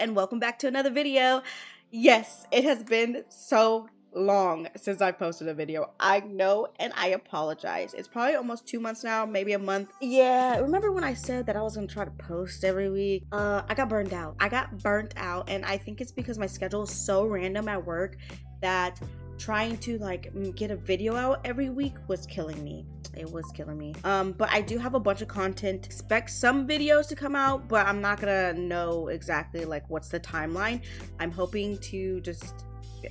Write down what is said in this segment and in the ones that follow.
and welcome back to another video. Yes, it has been so long since I posted a video. I know, and I apologize. It's probably almost 2 months now, maybe a month. Yeah, remember when I said that I was gonna try to post every week? I got burnt out. And I think it's because my schedule is so random at work that trying to get a video out every week was killing me. It was killing me. But I do have a bunch of content. Expect some videos to come out, but I'm not gonna know exactly what's the timeline. I'm hoping to just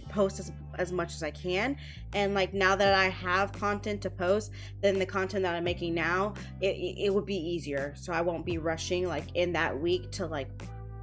post as much as I can, and now that I have content to post, then the content that I'm making now, it would be easier, so I won't be rushing in that week to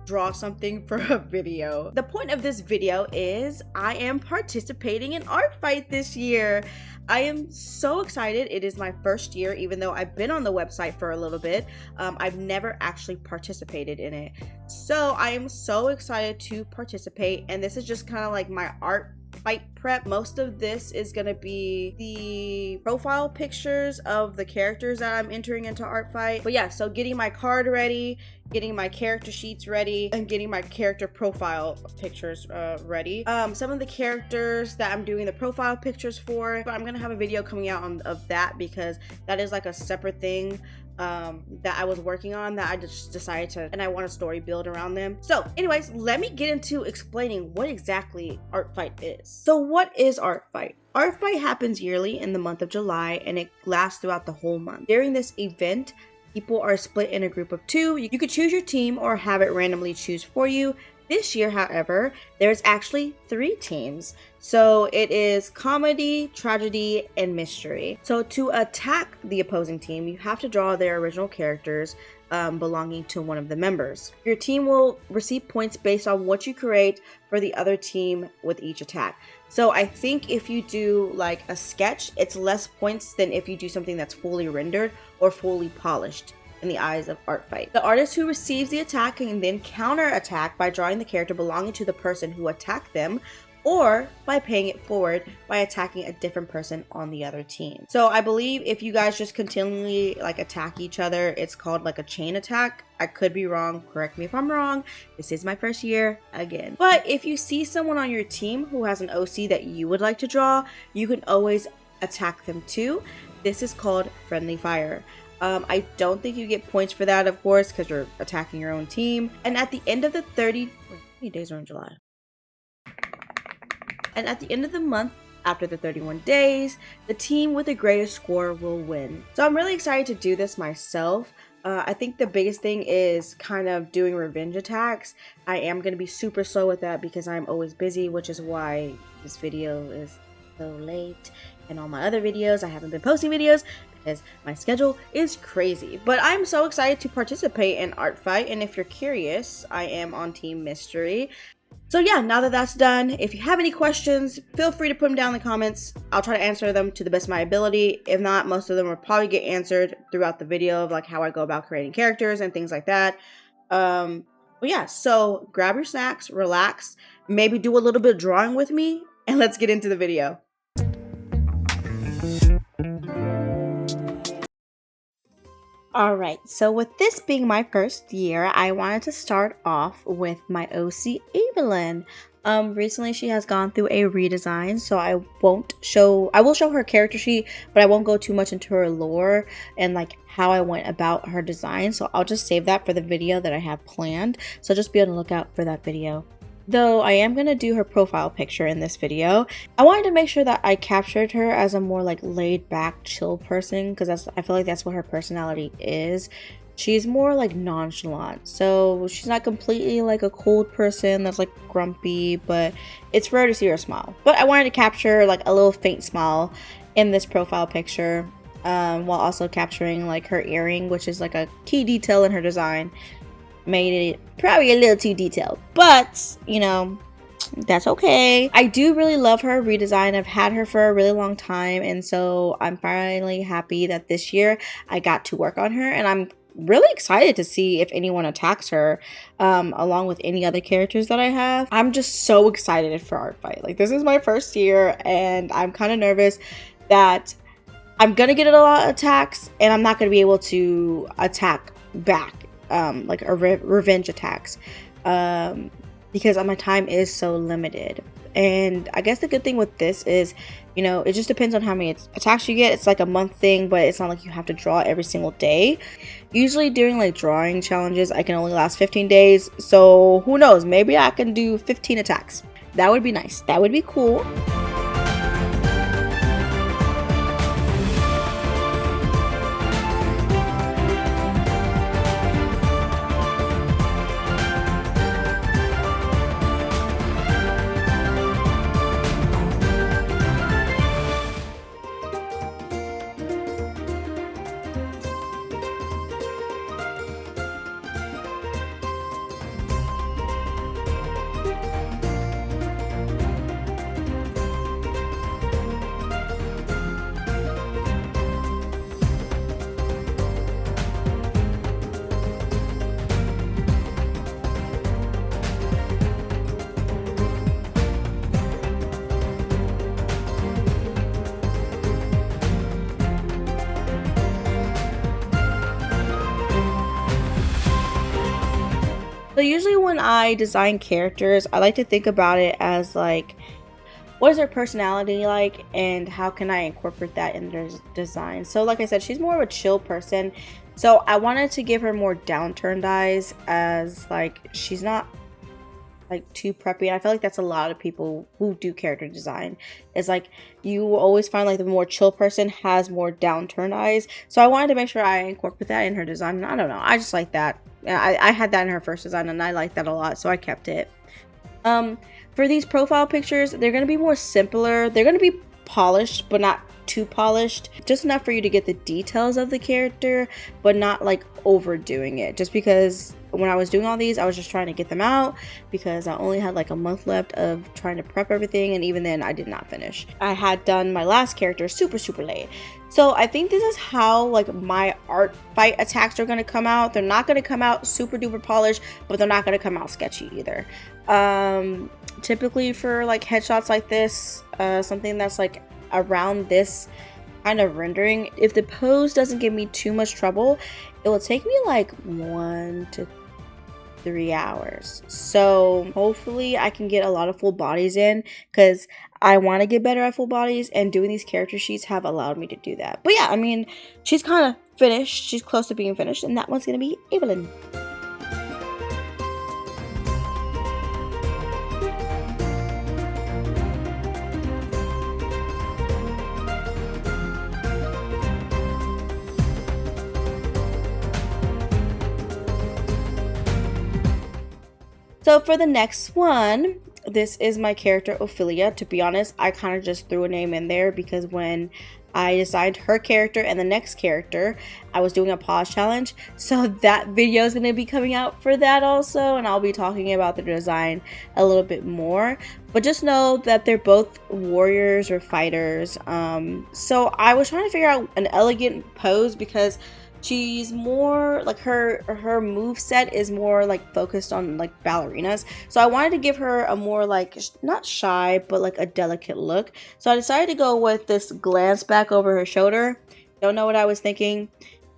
draw something for a video. The point of this video is I am participating in Art Fight this year. I am so excited. It is my first year, even though I've been on the website for a little bit. I've never actually participated in it. So I am so excited to participate, and this is just kind of my Art Fight prep. Most of this is going to be the profile pictures of the characters that I'm entering into Art Fight. But yeah, so getting my card ready, getting my character sheets ready, and getting my character profile pictures ready. Some of the characters that I'm doing the profile pictures for, but I'm gonna have a video coming out of that, because that is a separate thing that I was working on that I just decided to, and I want a story build around them. So anyways, let me get into explaining what exactly Art Fight is. So what is Art Fight? Art Fight happens yearly in the month of July, and it lasts throughout the whole month. During this event, people are split in a group of 2. You could choose your team or have it randomly choose for you. This year, however, there's actually 3 teams. So it is comedy, tragedy, and mystery. So to attack the opposing team, you have to draw their original characters belonging to one of the members. Your team will receive points based on what you create for the other team with each attack. So I think if you do a sketch, it's less points than if you do something that's fully rendered or fully polished in the eyes of Art Fight. The artist who receives the attack can then counter attack by drawing the character belonging to the person who attacked them, or by paying it forward by attacking a different person on the other team. So I believe if you guys just continually attack each other, it's called a chain attack. I could be wrong, correct me if I'm wrong. This is my first year again. But if you see someone on your team who has an OC that you would like to draw, you can always attack them too. This is called friendly fire. I don't think you get points for that, of course, because you're attacking your own team. And at the end of the 30, how many days are in July? And at the end of the month, after the 31 days, the team with the greatest score will win. So I'm really excited to do this myself. I think the biggest thing is kind of doing revenge attacks. I am going to be super slow with that because I'm always busy, which is why this video is so late. And all my other videos, I haven't been posting videos because my schedule is crazy. But I'm so excited to participate in Art Fight, and if you're curious, I am on Team Mystery. So yeah, now that that's done, if you have any questions, feel free to put them down in the comments. I'll try to answer them to the best of my ability. If not, most of them will probably get answered throughout the video of how I go about creating characters and things like that. But yeah, so grab your snacks, relax, maybe do a little bit of drawing with me, and let's get into the video. Alright, so with this being my first year, I wanted to start off with my OC Alyn. Recently she has gone through a redesign, so I will show her character sheet, but I won't go too much into her lore and how I went about her design. So I'll just save that for the video that I have planned. So just be on the lookout for that video. Though I am going to do her profile picture in this video, I wanted to make sure that I captured her as a more laid back, chill person, because I feel like that's what her personality is. She's more nonchalant, so she's not completely a cold person that's grumpy, but it's rare to see her smile. But I wanted to capture a little faint smile in this profile picture, while also capturing her earring, which is a key detail in her design. Made it probably a little too detailed, but that's okay. I do really love her redesign. I've had her for a really long time, and so I'm finally happy that this year I got to work on her, and I'm really excited to see if anyone attacks her along with any other characters that I have. I'm just so excited for Art Fight. This is my first year, and I'm kind of nervous that I'm gonna get a lot of attacks and I'm not gonna be able to attack back. Revenge attacks. because my time is so limited. And I guess the good thing with this is, you know, it just depends on how many attacks you get. It's like a month thing, but it's not like you have to draw every single day. Usually during like drawing challenges, I can only last 15 days. So who knows, maybe I can do 15 attacks. That would be nice. That would be cool. So usually when I design characters, I like to think about it as like, what is their personality like and how can I incorporate that in their design. So like I said, she's more of a chill person. So I wanted to give her more downturned eyes, as like she's not like too preppy. I feel like that's a lot of people who do character design. It's like you will always find like the more chill person has more downturned eyes. So I wanted to make sure I incorporate that in her design. I don't know, I just like that. I had that in her first design and I like that a lot, so I kept it. For these profile pictures, they're going to be more simpler. They're going to be polished, but not too polished. Just enough for you to get the details of the character, but not like overdoing it. Just because when I was doing all these, I was just trying to get them out because I only had like a month left of trying to prep everything, and even then I did not finish. I had done my last character super late. So I think this is how like my art fight attacks are going to come out. They're not going to come out super duper polished, but they're not going to come out sketchy either. Typically for like headshots like this, something that's like around this kind of rendering, if the pose doesn't give me too much trouble, it will take me like 1 to 3 hours. So hopefully I can get a lot of full bodies in, because I want to get better at full bodies, and doing these character sheets have allowed me to do that. But yeah, I mean, she's kind of finished. She's close to being finished, and that one's gonna be Alyn. So for the next one, this is my character Oilia. To be honest, I kind of just threw a name in there because when I designed her character and the next character, I was doing a pause challenge. So that video is going to be coming out for that also, and I'll be talking about the design a little bit more. But just know that they're both warriors or fighters. So I was trying to figure out an elegant pose because she's more like her move set is more like focused on like ballerinas, so I wanted to give her a more like not shy but like a delicate look. So I decided to go with this glance back over her shoulder. Don't know what I was thinking.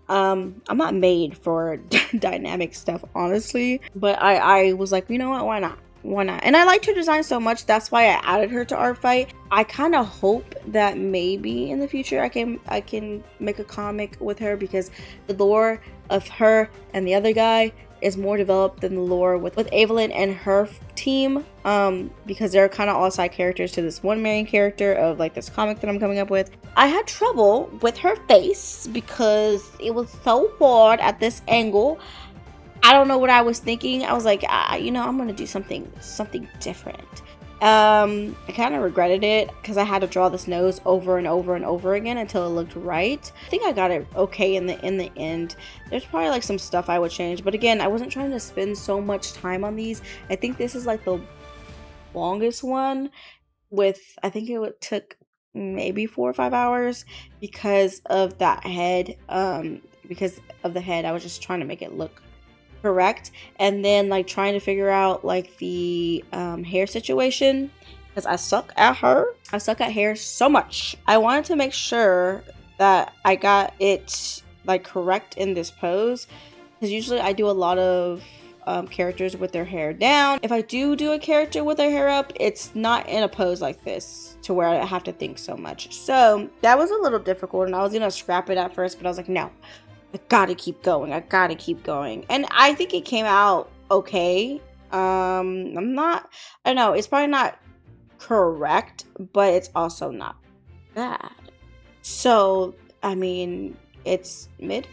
I'm not made for dynamic stuff, honestly, but I was like, you know what, why not? And I liked her design so much, that's why I added her to art fight. I kind of hope that maybe in the future I can make a comic with her, because the lore of her and the other guy is more developed than the lore with Alyn and her team, because they're kind of all side characters to this one main character of like this comic that I'm coming up with. I had trouble with her face because it was so hard at this angle. I don't know what I was thinking. I was like, you know, I'm gonna do something different. I kind of regretted it because I had to draw this nose over and over and over again until it looked right. I think I got it okay in the end. There's probably like some stuff I would change, but again, I wasn't trying to spend so much time on these. I think this is like the longest one, with I think it took maybe 4 or 5 hours because of that head. Because of the head, I was just trying to make it look correct, and then like trying to figure out like the hair situation, because I suck at hair so much. I wanted to make sure that I got it like correct in this pose, because usually I do a lot of characters with their hair down. If I do a character with their hair up, it's not in a pose like this to where I have to think so much. So that was a little difficult, and I was gonna scrap it at first, but I was like, no, I gotta keep going. And I think it came out okay. I don't know, it's probably not correct, but it's also not bad. So I mean, it's mid.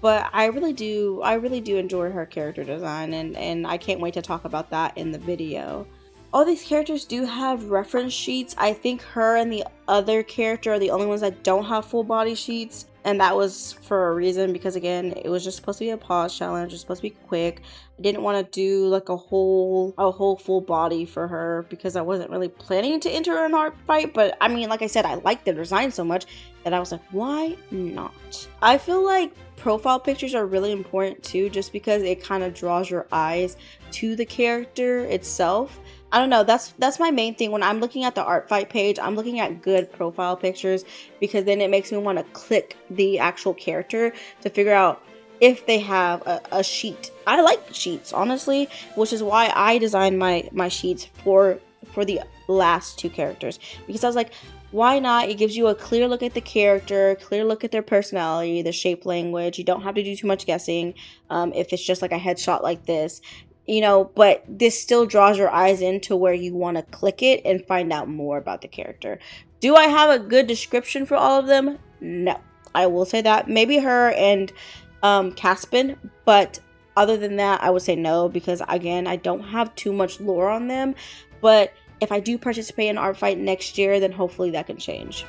But I really do enjoy her character design, and I can't wait to talk about that in the video. All these characters do have reference sheets. I think her and the other character are the only ones that don't have full body sheets, and that was for a reason, because again, it was just supposed to be a pause challenge. It's supposed to be quick. I didn't want to do like a whole full body for her because I wasn't really planning to enter an art fight. But I mean, like I said, I liked the design so much that I was like, why not? I feel like profile pictures are really important too, just because it kind of draws your eyes to the character itself. I don't know, that's my main thing when I'm looking at the art fight page. I'm looking at good profile pictures because then it makes me want to click the actual character to figure out if they have a sheet. I like sheets, honestly, which is why I designed my sheets for the last two characters, because I was like, why not? It gives you a clear look at the character, clear look at their personality, the shape language. You don't have to do too much guessing if it's just like a headshot like this, you know, but this still draws your eyes into where you want to click it and find out more about the character. Do I have a good description for all of them? No. I will say that. Maybe her and Caspen, but other than that, I would say no, because again, I don't have too much lore on them. But if I do participate in art fight next year, then hopefully that can change.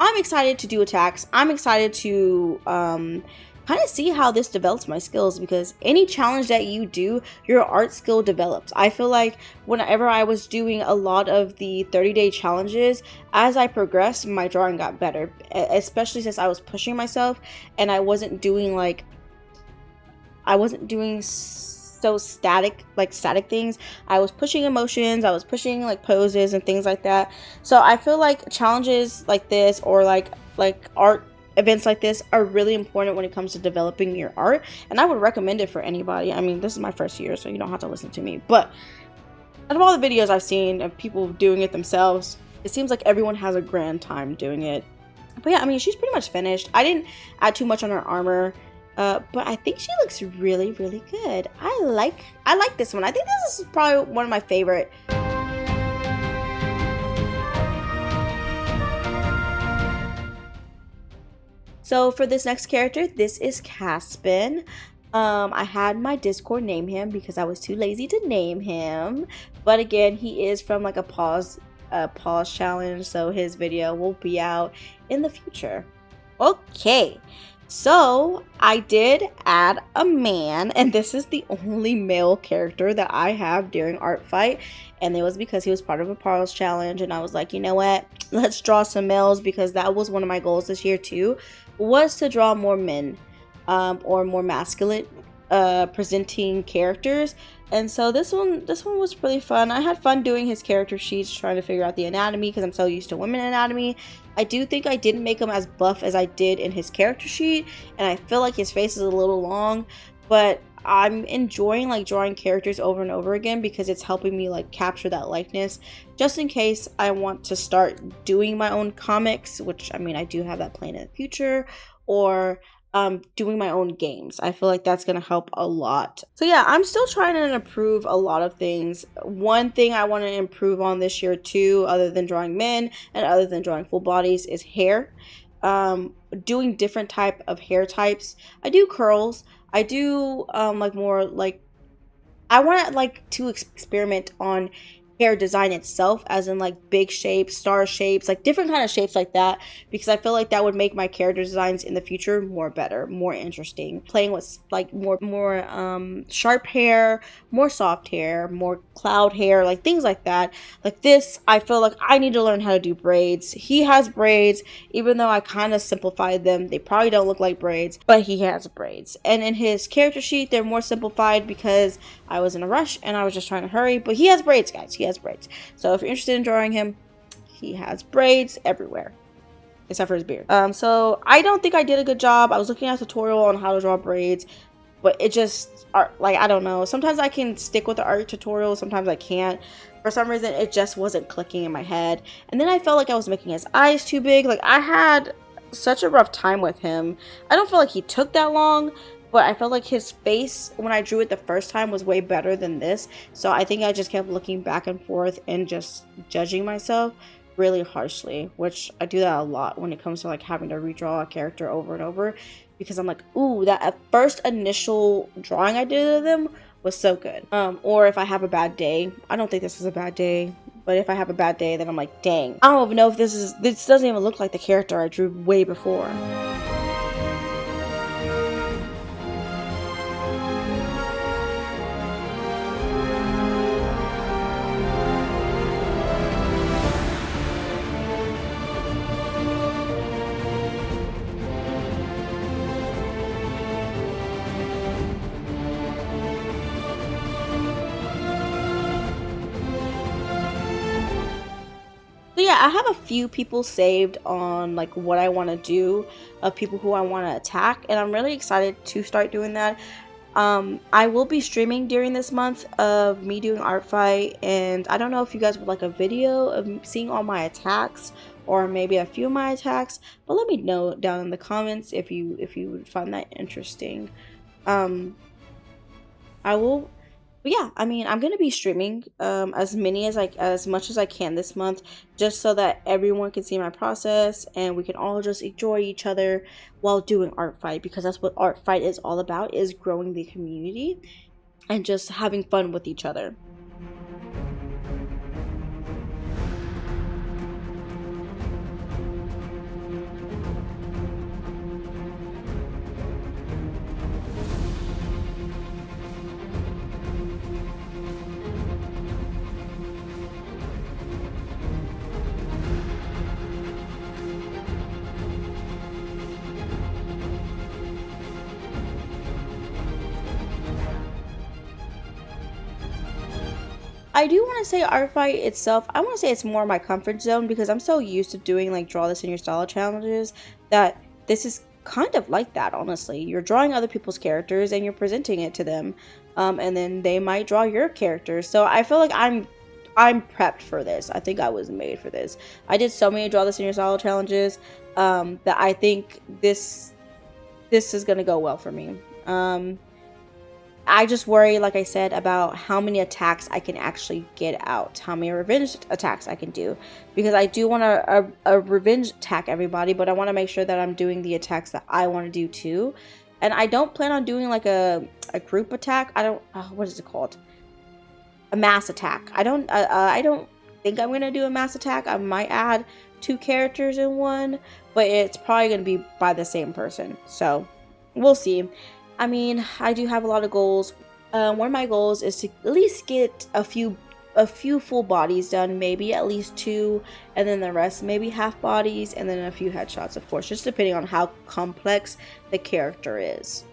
I'm excited to do attacks. I'm excited to kind of see how this develops my skills, because any challenge that you do, your art skill develops. I feel like whenever I was doing a lot of the 30-day challenges, as I progressed, my drawing got better, especially since I was pushing myself and I wasn't doing so static things. I was pushing emotions, I was pushing like poses and things like that. So I feel like challenges like this, or like art events like this, are really important when it comes to developing your art, and I would recommend it for anybody. I mean, this is my first year, so you don't have to listen to me, but out of all the videos I've seen of people doing it themselves, it seems like everyone has a grand time doing it. But yeah, I mean, she's pretty much finished. I didn't add too much on her armor. But I think she looks really, really good. I like this one. I think this is probably one of my favorite. So for this next character, this is Caspen. I had my Discord name him because I was too lazy to name him. But again, he is from like a pause challenge, so his video will be out in the future. Okay, so I did add a man, and this is the only male character that I have during art fight, and it was because he was part of a pause challenge, and I was like, you know what, let's draw some males, because that was one of my goals this year too, was to draw more men, or more masculine presenting characters. And so this one was really fun. I had fun doing his character sheets, trying to figure out the anatomy, because I'm so used to women anatomy. I do think I didn't make him as buff as I did in his character sheet, and I feel like his face is a little long, but I'm enjoying like drawing characters over and over again because it's helping me like capture that likeness, just in case I want to start doing my own comics, which I mean I do have that plan in the future, or doing my own games. I feel like that's gonna help a lot. So yeah, I'm still trying to improve a lot of things. One thing I want to improve on this year too, other than drawing men and other than drawing full bodies, is hair. Doing different type of hair types. I do curls. I do like more like, I want like to experiment on hair design itself, as in like big shapes, star shapes, like different kind of shapes like that, because I feel like that would make my character designs in the future more better, more interesting. Playing with like more sharp hair, more soft hair, more cloud hair, like things like that. Like this, I feel like I need to learn how to do braids. He has braids, even though I kind of simplified them. They probably don't look like braids, but he has braids. And in his character sheet, they're more simplified because I was in a rush and I was just trying to hurry. But he has braids, guys. He has braids. So if you're interested in drawing him, he has braids everywhere except for his beard. So I don't think I did a good job. I was looking at a tutorial on how to draw braids, but it just like, I don't know, sometimes I can stick with the art tutorial, sometimes I can't. For some reason it just wasn't clicking in my head, and then I felt like I was making his eyes too big. Like, I had such a rough time with him. I don't feel like he took that long, but I felt like his face when I drew it the first time was way better than this. So I think I just kept looking back and forth and just judging myself really harshly, which I do that a lot when it comes to like having to redraw a character over and over, because I'm like, ooh, that first initial drawing I did of them was so good. Or if I have a bad day, I don't think this is a bad day, but if I have a bad day, then I'm like, dang, I don't even know if this doesn't even look like the character I drew way before. So yeah, I have a few people saved on like what I want to do, of people who I want to attack, and I'm really excited to start doing that. I will be streaming during this month of me doing art fight, and I don't know if you guys would like a video of seeing all my attacks, or maybe a few of my attacks, but let me know down in the comments if you would find that interesting. I will, but yeah, I mean, I'm gonna be streaming as much as I can this month, just so that everyone can see my process and we can all just enjoy each other while doing art fight, because that's what art fight is all about, is growing the community and just having fun with each other. I do want to say art fight itself, I want to say it's more my comfort zone, because I'm so used to doing like draw this in your style challenges that this is kind of like that. Honestly, you're drawing other people's characters and you're presenting it to them, and then they might draw your characters. So I feel like I'm prepped for this. I think I was made for this. I did so many draw this in your style challenges that I think this is gonna go well for me. I just worry, like I said, about how many attacks I can actually get out, how many revenge attacks I can do, because I do want a revenge attack everybody, but I want to make sure that I'm doing the attacks that I want to do too. And I don't plan on doing like a group attack. I don't, what is it called? A mass attack. I don't think I'm gonna do a mass attack. I might add 2 characters in one, but it's probably gonna be by the same person. So we'll see. I mean, I do have a lot of goals. One of my goals is to at least get a few full bodies done, maybe at least 2, and then the rest maybe half bodies, and then a few headshots, of course, just depending on how complex the character is.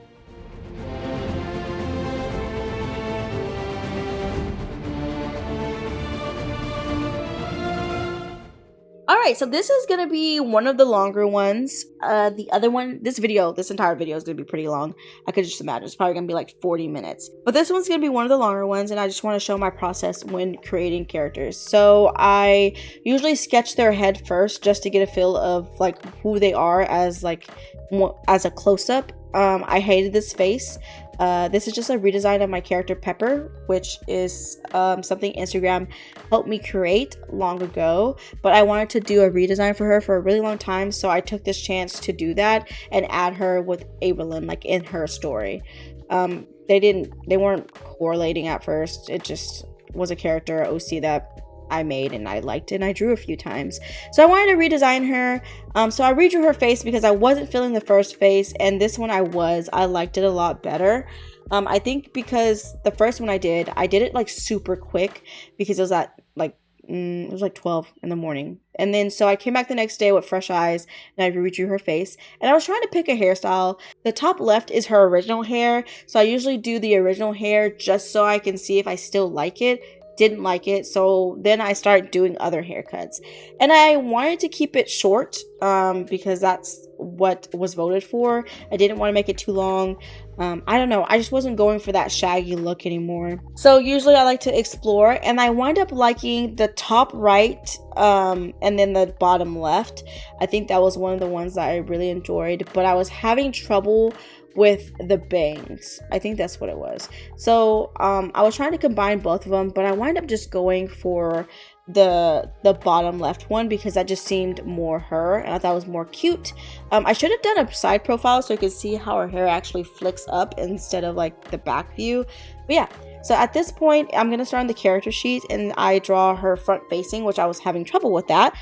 Alright, so this is going to be one of the longer ones. The other one, this entire video is going to be pretty long. I could just imagine. It's probably going to be like 40 minutes. But this one's going to be one of the longer ones, and I just want to show my process when creating characters. So I usually sketch their head first just to get a feel of like who they are as a close-up. I hated this face. This is just a redesign of my character Pepper, which is something Instagram helped me create long ago, but I wanted to do a redesign for her for a really long time, so I took this chance to do that and add her with Alyn, like in her story. They weren't correlating at first. It just was a character OC that I made and I liked it and I drew a few times. So I wanted to redesign her. So I redrew her face because I wasn't feeling the first face, and this one I liked it a lot better. I think because the first one I did it like super quick because it was at like it was like 12 in the morning. And then so I came back the next day with fresh eyes and I redrew her face. And I was trying to pick a hairstyle. The top left is her original hair. So I usually do the original hair just so I can see if I still like it. Didn't like it, so then I started doing other haircuts, and I wanted to keep it short because that's what was voted for. I didn't want to make it too long. I don't know, I just wasn't going for that shaggy look anymore. So usually I like to explore, and I wind up liking the top right and then the bottom left. I think that was one of the ones that I really enjoyed, but I was having trouble with the bangs. I think that's what it was. So I was trying to combine both of them, but I wind up just going for the bottom left one because that just seemed more her and I thought it was more cute. I should have done a side profile so you could see how her hair actually flicks up instead of like the back view. But yeah, so at this point I'm gonna start on the character sheet and I draw her front facing, which I was having trouble with that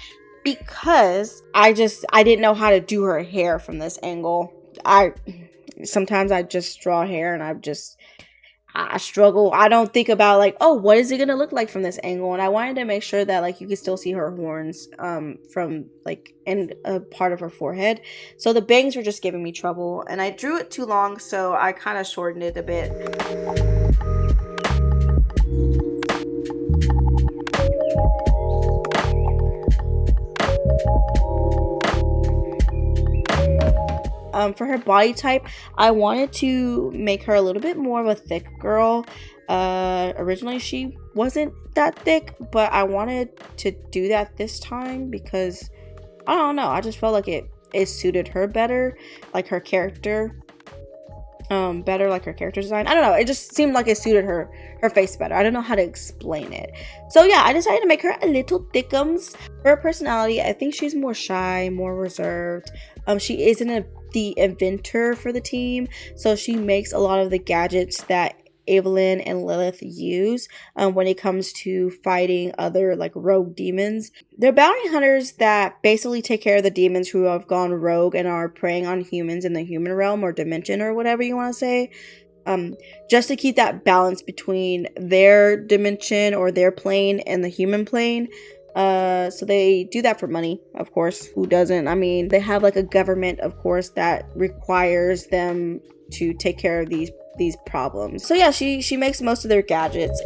because I didn't know how to do her hair from this angle. Sometimes I just draw hair and I struggle. I don't think about like, oh, what is it gonna look like from this angle? And I wanted to make sure that like you can still see her horns from like in a part of her forehead. So the bangs were just giving me trouble and I drew it too long, so I kind of shortened it a bit. For her body type, I wanted to make her a little bit more of a thick girl. Originally she wasn't that thick, but I wanted to do that this time because I don't know, I just felt like it suited her better, like her character better, like her character design. I don't know, it just seemed like it suited her face better. I don't know how to explain it. So yeah, I decided to make her a little thickums. Her personality, I think she's more shy, more reserved. She isn't the inventor for the team, so she makes a lot of the gadgets that Alyn and Lilith use when it comes to fighting other like rogue demons. They're bounty hunters that basically take care of the demons who have gone rogue and are preying on humans in the human realm or dimension or whatever you want to say, just to keep that balance between their dimension or their plane and the human plane. So they do that for money, of course. Who doesn't? I mean, they have like a government, of course, that requires them to take care of these problems. So yeah, she makes most of their gadgets.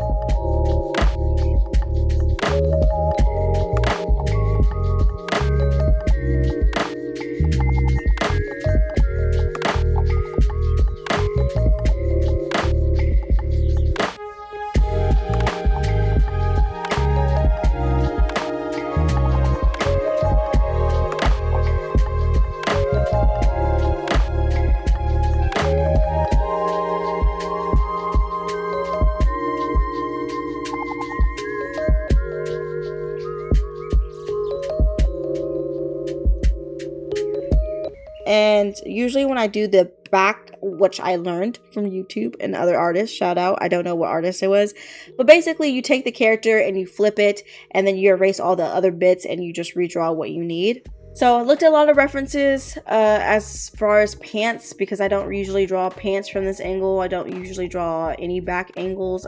it. Usually when I do the back, which I learned from YouTube and other artists, shout out, I don't know what artist it was, but basically you take the character and you flip it, and then you erase all the other bits and you just redraw what you need. So I looked at a lot of references as far as pants, because I don't usually draw pants from this angle. I don't usually draw any back angles.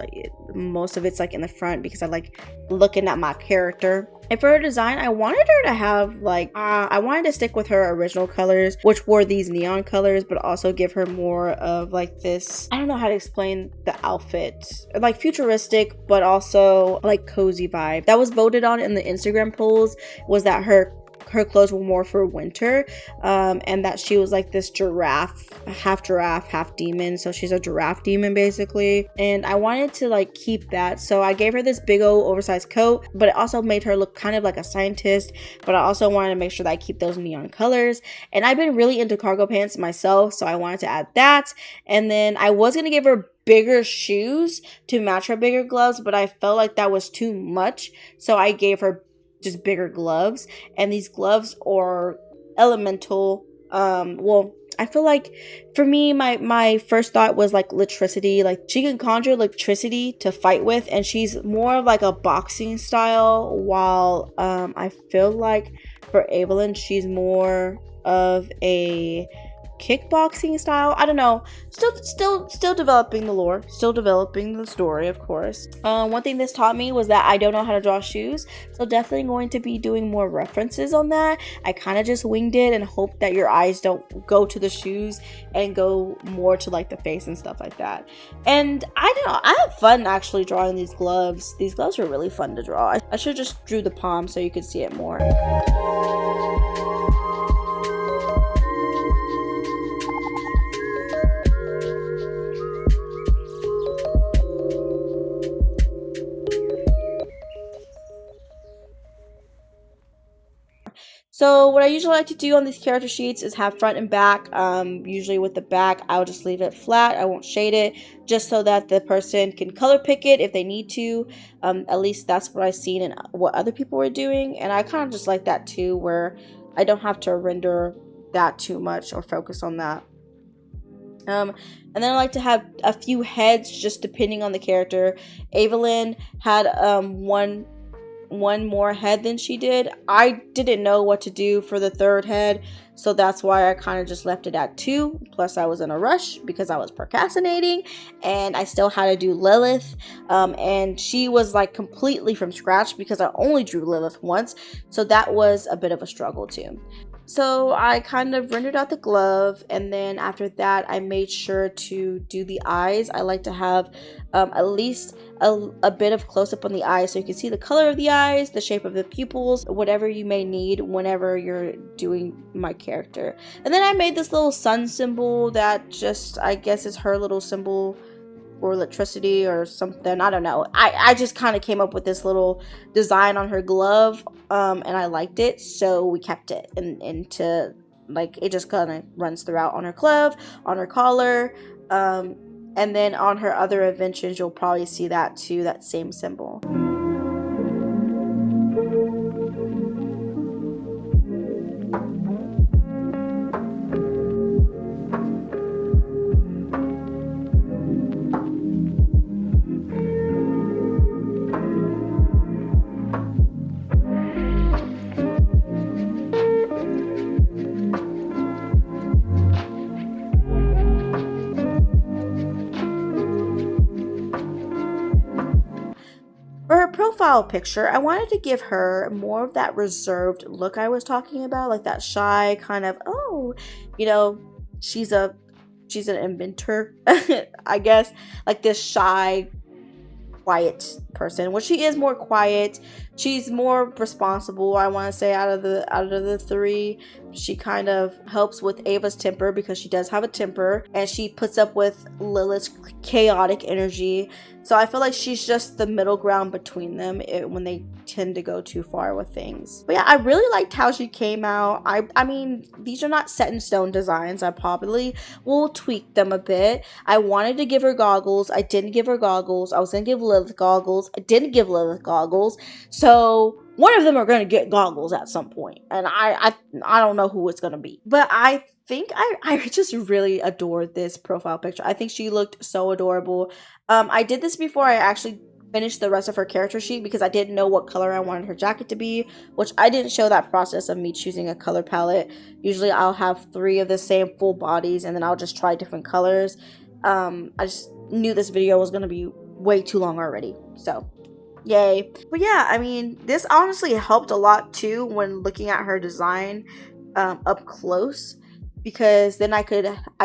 Most of it's like in the front because I like looking at my character. And for her design, I wanted her to have like, I wanted to stick with her original colors, which were these neon colors, but also give her more of like this, I don't know how to explain the outfit, like futuristic, but also like cozy vibe. That was voted on in the Instagram polls, was that her clothes were more for winter, and that she was like this giraffe, half demon. So she's a giraffe demon basically, and I wanted to like keep that. So I gave her this big old oversized coat, but it also made her look kind of like a scientist. But I also wanted to make sure that I keep those neon colors, and I've been really into cargo pants myself, so I wanted to add that. And then I was gonna give her bigger shoes to match her bigger gloves, but I felt like that was too much, so I gave her just bigger gloves. And these gloves are elemental. Well, I feel like for me, my first thought was like electricity, like she can conjure electricity to fight with, and she's more of like a boxing style, while I feel like for Alyn she's more of a kickboxing style. I don't know, still developing the lore, still developing the story, of course. One thing this taught me was that I don't know how to draw shoes, so definitely going to be doing more references on that. I kind of just winged it and hope that your eyes don't go to the shoes and go more to like the face and stuff like that. And I don't know, I have fun actually drawing these gloves. These gloves are really fun to draw. I should just drew the palm so you could see it more. So what I usually like to do on these character sheets is have front and back. Usually with the back, I'll just leave it flat. I won't shade it, just so that the person can color pick it if they need to. At least that's what I've seen and what other people were doing. And I kind of just like that too, where I don't have to render that too much or focus on that. And then I like to have a few heads, just depending on the character. Alyn had one more head than she did. I didn't know what to do for the third head, so that's why I kind of just left it at 2. Plus I was in a rush because I was procrastinating, and I still had to do Lilith, and she was like completely from scratch because I only drew Lilith once, so that was a bit of a struggle too. So I kind of rendered out the glove, and then after that I made sure to do the eyes. I like to have at least a bit of close-up on the eyes so you can see the color of the eyes, the shape of the pupils, whatever you may need whenever you're doing my character. And then I made this little sun symbol that just, I guess, is her little symbol or electricity or something. I don't know. I just kind of came up with this little design on her glove, and I liked it, so we kept it. And to like, it just kind of runs throughout on her glove, on her collar, and then on her other inventions you'll probably see that too, that same symbol. For her profile picture, I wanted to give her more of that reserved look I was talking about, like that shy kind of, oh, you know, she's an inventor, I guess, like this shy, quiet person. Well, she is more quiet. She's more responsible, I want to say, out of the 3. She kind of helps with Ava's temper because she does have a temper, and she puts up with Lilith's chaotic energy. So I feel like she's just the middle ground between them when they tend to go too far with things. But yeah, I really liked how she came out. I mean, these are not set in stone designs. I probably will tweak them a bit. I wanted to give her goggles. I didn't give her goggles. I was gonna give Lilith goggles. I didn't give Lilith goggles. So one of them are going to get goggles at some point, and I don't know who it's going to be, but I think I just really adored this profile picture. I think she looked so adorable. I did this before I actually finished the rest of her character sheet because I didn't know what color I wanted her jacket to be, which I didn't show that process of me choosing a color palette. Usually I'll have 3 of the same full bodies and then I'll just try different colors. I just knew this video was going to be way too long already, so yay. But yeah, I mean, this honestly helped a lot too when looking at her design up close, because then I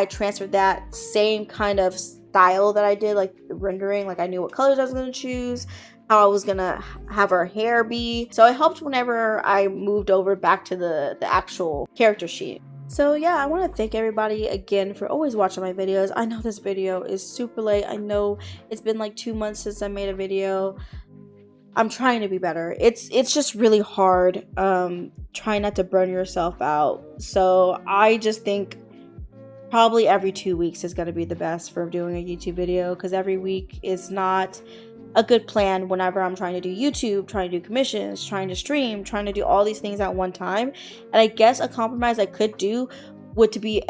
transferred that same kind of style that I did, like the rendering, like I knew what colors I was going to choose, how I was going to have her hair be. So it helped whenever I moved over back to the actual character sheet. So yeah, I want to thank everybody again for always watching my videos. I know this video is super late. I know it's been like 2 months since I made a video. I'm trying to be better. It's just really hard trying not to burn yourself out. So I just think probably every 2 weeks is going to be the best for doing a YouTube video, because every week is not a good plan whenever I'm trying to do YouTube, trying to do commissions, trying to stream, trying to do all these things at one time. And I guess a compromise I could do would to be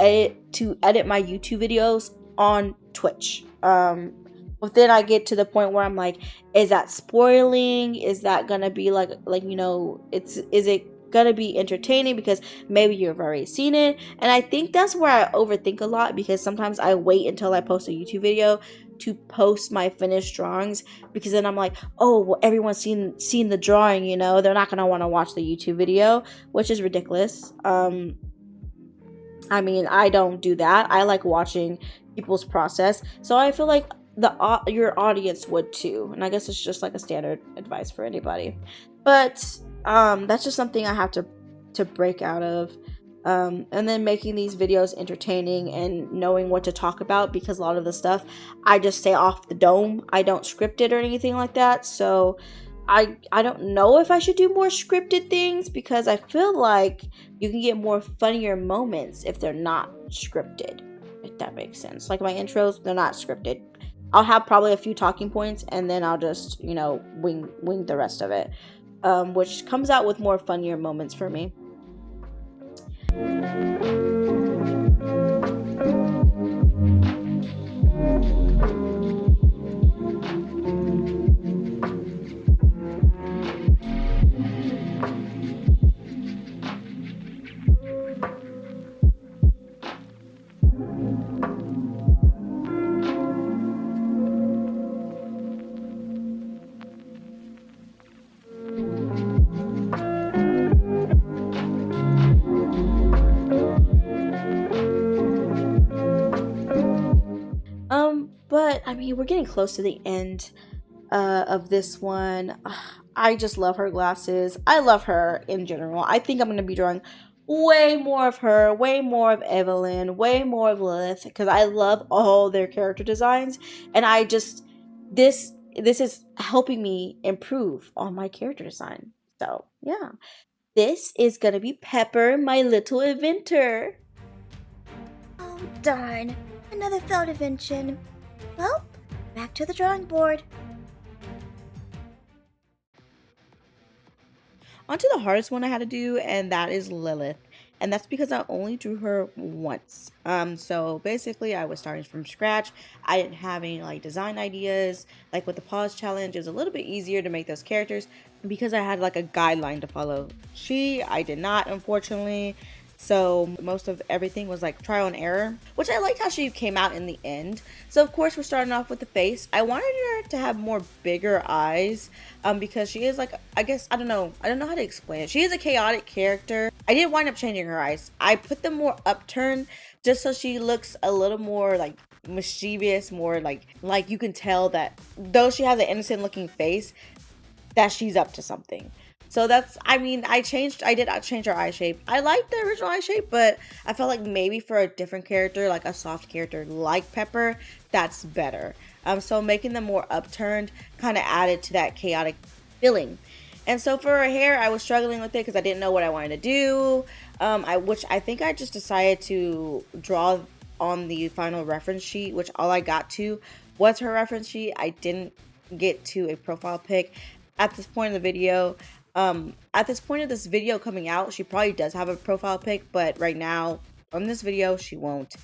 to edit my YouTube videos on Twitch. But then I get to the point where I'm like, is that spoiling? Is that gonna be like you know, is it gonna be entertaining because maybe you've already seen it? And I think that's where I overthink a lot, because sometimes I wait until I post a YouTube video to post my finished drawings, because then I'm like, oh, well, everyone's seen the drawing, you know, they're not gonna want to watch the YouTube video, which is ridiculous. I mean, I don't do that. I like watching people's process, so I feel like your audience would too, and I guess it's just like a standard advice for anybody. But that's just something I have to break out of. And then making these videos entertaining and knowing what to talk about, because a lot of the stuff I just say off the dome. I don't script it or anything like that. So I don't know if I should do more scripted things, because I feel like you can get more funnier moments if they're not scripted, if that makes sense. Like my intros, they're not scripted. I'll have probably a few talking points and then I'll just, you know, wing the rest of it, which comes out with more funnier moments for me. But I mean, we're getting close to the end of this one. I just love her glasses. I love her in general. I think I'm going to be drawing way more of her, way more of Evelyn, way more of Lilith, because I love all their character designs, and I just this is helping me improve on my character design. So yeah, this is gonna be Pepper, my little inventor. Oh darn, another failed invention. Well, back to the drawing board. On to the hardest one I had to do, and that is Lilith. And that's because I only drew her once. So basically I was starting from scratch. I didn't have any like design ideas. Like with the pause challenge, it was a little bit easier to make those characters because I had like a guideline to follow. I did not, unfortunately. So most of everything was like trial and error, which I liked how she came out in the end. So of course we're starting off with the face. I wanted her to have more bigger eyes, because she is like, I guess, I don't know how to explain it. She is a chaotic character. I did wind up changing her eyes. I put them more upturned just so she looks a little more like mischievous, more like you can tell that though she has an innocent looking face, that she's up to something. So that's, I mean, I did change her eye shape. I liked the original eye shape, but I felt like maybe for a different character, like a soft character like Pepper, that's better. So making them more upturned kind of added to that chaotic feeling. And so for her hair, I was struggling with it because I didn't know what I wanted to do. Which I think I just decided to draw on the final reference sheet, which all I got to was her reference sheet. I didn't get to a profile pic at this point in the video. At this point of this video coming out, she probably does have a profile pic, but right now on this video she won't.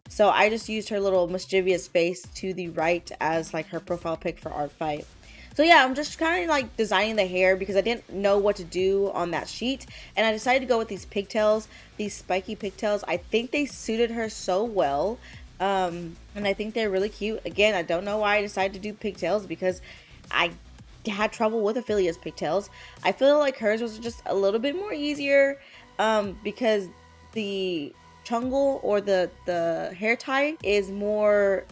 So I just used her little mischievous face to the right as like her profile pic for Art Fight. So yeah, I'm just kind of like designing the hair because I didn't know what to do on that sheet, and I decided to go with these pigtails, these spiky pigtails. I think they suited her so well, and I think they're really cute. Again, I don't know why I decided to do pigtails because I had trouble with Ophelia's pigtails. I feel like hers was just a little bit more easier, because the chungle or the hair tie is more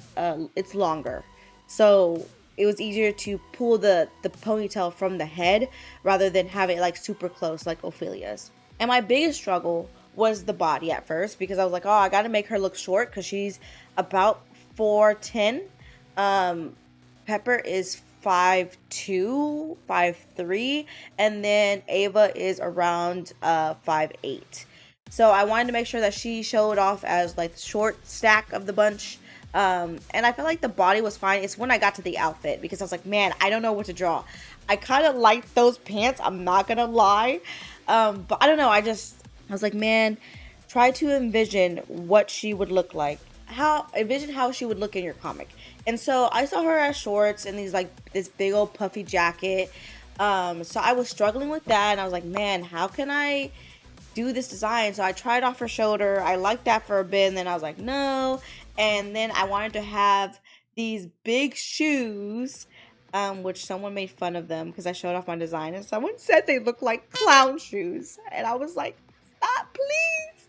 it's longer, so it was easier to pull the ponytail from the head rather than have it like super close like Ophelia's. And my biggest struggle was the body at first because I was like, oh, I gotta make her look short because she's about 4'10". Pepper is 5'2", 5'3", and then Ava is around 5'8". So I wanted to make sure that she showed off as like the short stack of the bunch. And I felt like the body was fine. It's when I got to the outfit because I was like, man, I don't know what to draw. I kind of liked those pants, I'm not gonna lie. But I don't know, I was like, man, try to envision what she would look like. Envision how she would look in your comic. And so I saw her as shorts and this big old puffy jacket. So I was struggling with that, and I was like, man, how can I do this design? So I tried off her shoulder. I liked that for a bit, and then I was like, no. And then I wanted to have these big shoes, which someone made fun of them because I showed off my design, and someone said they look like clown shoes, and I was like, stop, please.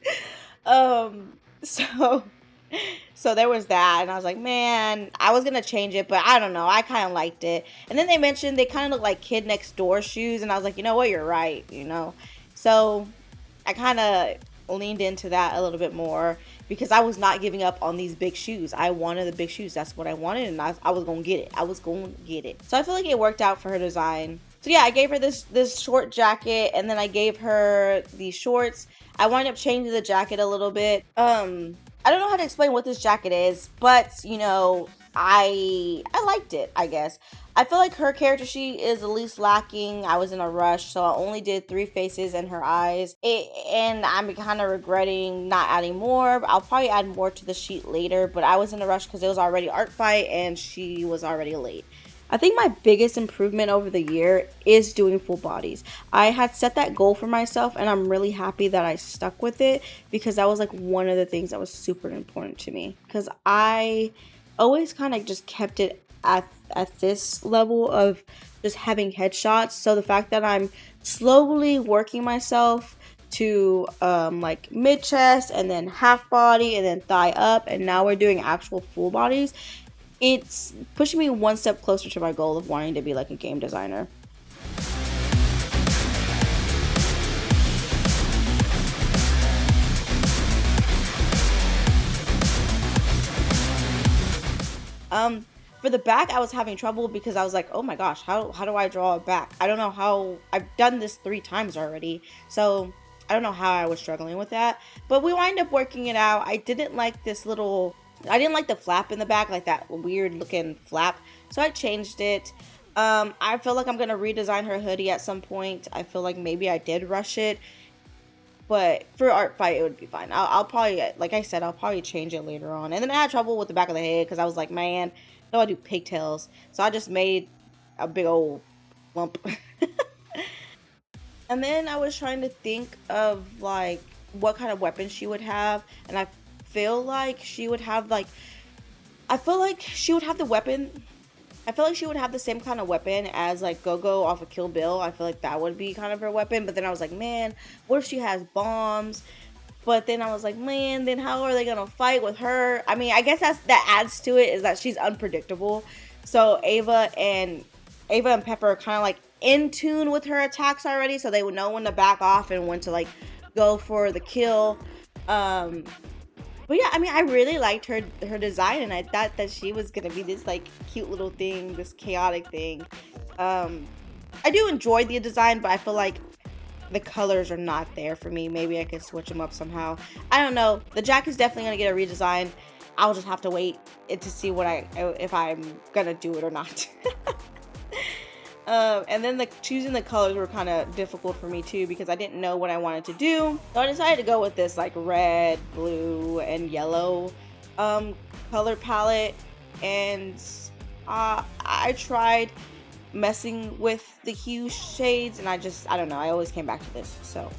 So there was that, and I was like, man, I was gonna change it, but I don't know, I kind of liked it. And then they mentioned they kind of look like Kid Next Door shoes, and I was like, you know what, you're right, so I kind of leaned into that a little bit more because I was not giving up on these big shoes. I wanted the big shoes. That's what I wanted, and I was gonna get it. So I feel like it worked out for her design. So yeah, I gave her this short jacket, and then I gave her these shorts. I wound up changing the jacket a little bit. I don't know how to explain what this jacket is, but I liked it, I guess. I feel like her character sheet is the least lacking. I was in a rush, so I only did 3 faces and her eyes. And I'm kind of regretting not adding more. I'll probably add more to the sheet later, but I was in a rush because it was already Art Fight and she was already late. I think my biggest improvement over the year is doing full bodies. I had set that goal for myself, and I'm really happy that I stuck with it because that was like one of the things that was super important to me, because I always kind of just kept it at this level of just having headshots. So the fact that I'm slowly working myself to like mid chest and then half body and then thigh up, and now we're doing actual full bodies, it's pushing me one step closer to my goal of wanting to be like a game designer. For the back, I was having trouble because I was like, oh my gosh, how do I draw a back? I don't know how. I've done this 3 times already, so I don't know how I was struggling with that, but we wind up working it out. I didn't like the flap in the back, like that weird looking flap, so I changed it. I feel like I'm gonna redesign her hoodie at some point. I feel like maybe I did rush it, but for Art Fight it would be fine. I'll probably, like I said, I'll probably change it later on. And then I had trouble with the back of the head because I was like, man, no, I do pigtails, so I just made a big old lump. And then I was trying to think of like what kind of weapon she would have, and I feel like she would have the weapon. I feel like she would have the same kind of weapon as like Go-Go off of Kill Bill. I feel like that would be kind of her weapon. But then I was like, man, what if she has bombs? But then I was like, man, then how are they gonna fight with her? I mean, I guess that adds to it, is that she's unpredictable. So Ava and Pepper are kind of like in tune with her attacks already, so they would know when to back off and when to like go for the kill. But yeah, I mean, I really liked her design, and I thought that she was gonna be this like cute little thing, this chaotic thing. I do enjoy the design, but I feel like the colors are not there for me. Maybe I could switch them up somehow. I don't know. The jacket is definitely gonna get a redesign. I'll just have to wait to see if I'm gonna do it or not. And then choosing the colors were kind of difficult for me too because I didn't know what I wanted to do. So I decided to go with this like red, blue, and yellow color palette. And I tried messing with the hue shades, and I don't know, I always came back to this. So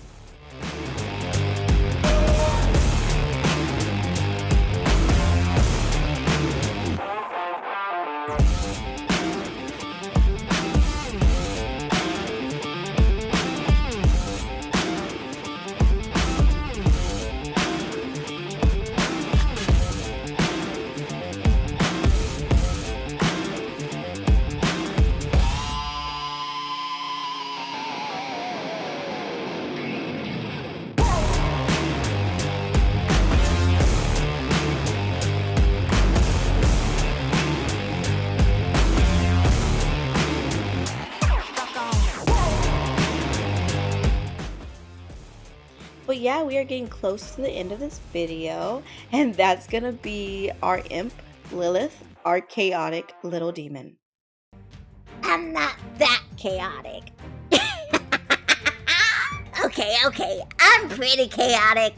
but yeah, we are getting close to the end of this video, and that's gonna be our imp, Lilith, our chaotic little demon. I'm not that chaotic. Okay, I'm pretty chaotic.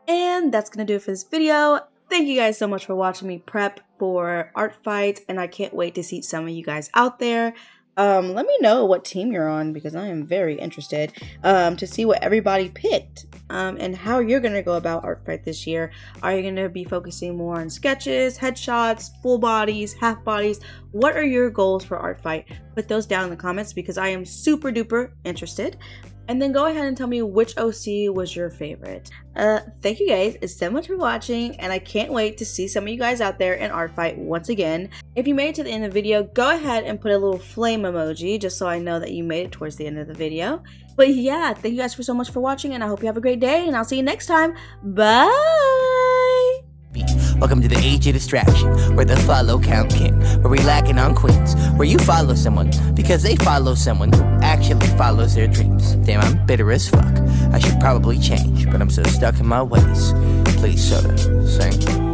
And that's gonna do it for this video. Thank you guys so much for watching me prep for art fights, and I can't wait to see some of you guys out there. Let me know what team you're on because I am very interested to see what everybody picked and how you're going to go about art fight this year. Are you going to be focusing more on sketches, headshots, full bodies, half bodies? What are your goals for art fight? Put those down in the comments because I am super duper interested. And then go ahead and tell me which OC was your favorite. Thank you guys so much for watching, and I can't wait to see some of you guys out there in art fight once again. If you made it to the end of the video, go ahead and put a little flame emoji just so I know that you made it towards the end of the video. But yeah, thank you guys so much for watching, and I hope you have a great day, and I'll see you next time. Bye! Welcome to the age of distraction, where the follow count king, where we lacking on queens, where you follow someone because they follow someone who actually follows their dreams. Damn, I'm bitter as fuck. I should probably change, but I'm so stuck in my ways. Please, soda, sing.